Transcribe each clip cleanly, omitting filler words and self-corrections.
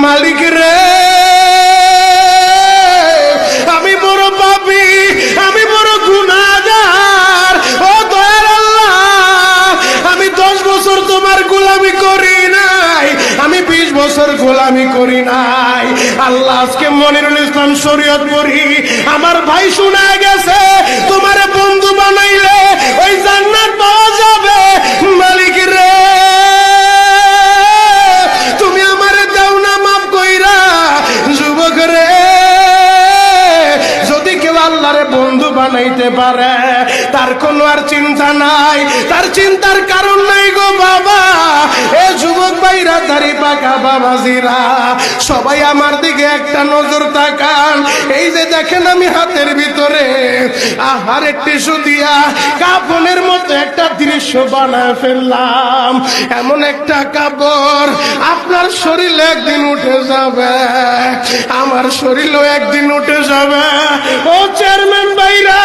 মালিক রে, আমি বড় পাপী, আমি বড় গুনাহগার। ও দয়ার আল্লাহ, আমি 10 বছর তোমার গোলামি করি নাই, আমি 20 বছর গোলামি করি নাই। আল্লাহ আজকে মনিরুল ইসলাম শরীয়তপুরি আমার ভাই শোনা গেছে তোমার বন্ধু বানাইলে ওই জান্নাত পাওয়া যাবে। মালিক রে, তুমি আমারে দাও না মাফ কইরা। যুবক রে, যদি কেউ আল্লাহরে বন্ধু বানাইতে পারে তার কোনো আর চিন্তা নাই, তার চিন্তার কারণ নাই গো বাবা। এ যুবক ভাইরা, দাড়ি পাকা বাবাজিরা, সবাই আমার দিকে একটা নজর তাকান। এই যে দেখেন আমি হাতের ভিতরে আহারে টিস্যু দিয়া কাফনের মতো একটা দৃশ্য বানায় ফেললাম। এমন একটা কাপড় আপনার শরীরে একদিন উঠে যাবে, আমার শরীরও একদিন উঠে যাবে। ও চেয়ারম্যান ভাইরা,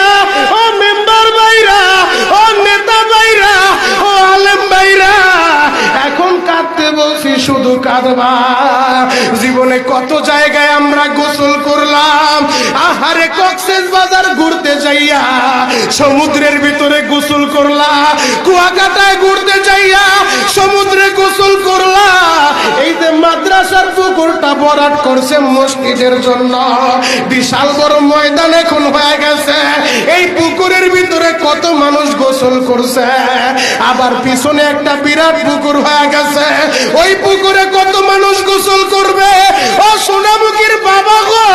ও মেম্বার ভাইরা, ও নেতা ভাইরা, ও আলেম ভাইরা, এখন কাঁদতে বলছি শুধু কাঁদবা। জীবনে কত জায়গায় আমরা গোসল করলাম, আহারে কক্সবাজার ঘুরতে যাইয়া সমুদ্রের ভিতরে গোসল করলা, কুয়াকাটায় ঘুরতে যাইয়া সমুদ্রে গোসল করলা। এই যে মাদ্রাসার পুকুরটা ভরাট করছে মসজিদের জন্য, বিশাল বড় ময়দান এখন হয়ে গেছে। এই পুকুরের ভিতরে কত মানুষ গোসল করছে, আবার পিছনে একটা বিরাট পুকুর হয়ে গেছে, ওই পুকুরে কত মানুষ গোসল করবে। ও সোনামুখীর বাবা গো,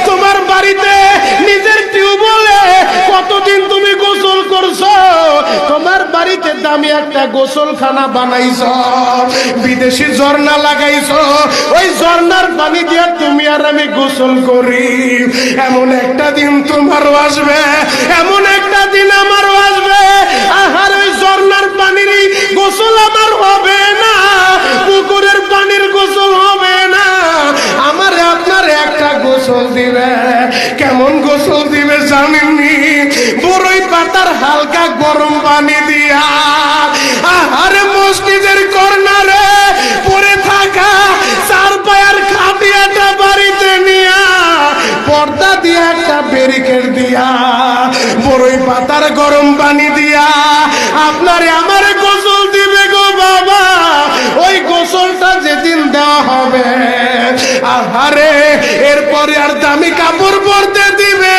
তোমার বাড়িতে নিজের টিউবওয়েলে কতদিন তুমি গোসল করছো, তোমার বাড়িতে দামি একটা গোসলখানা বানাইছো, বিদেশি ঝর্ণা লাগাইছো, ওই ঝর্ণার পানি দিয়ে তুমি আর আমি গোসল করি। এমন একটা দিন তোমারও আসবে, এমন একটা দিন আমারও আসবে, আহার ওই ঝর্ণার পানির গোসল আমার হবে না, পুকুরের পানির গোসল হবে না, আমার আপনার একটা গোসল দিবে। কেমন গোসল দিবে জানেননি? বড়ই পাতার হালকা গরম পানি দিয়া, আহারে মসজিদের কর্নারে পড়ে থাকা 4 পায়ার খাটিয়াটা বাড়িতে নিয়া পর্দা দিয়া একটা ব্যারিকেড দিয়া বড়ই পাতার গরম পানি দিয়া আপনারে আমার গোসল দিবে গো বাবা। ওই গোসলটা যেদিন দেওয়া হবে, আহারে এরপরে আর দামি কাপড় পরতে দিবে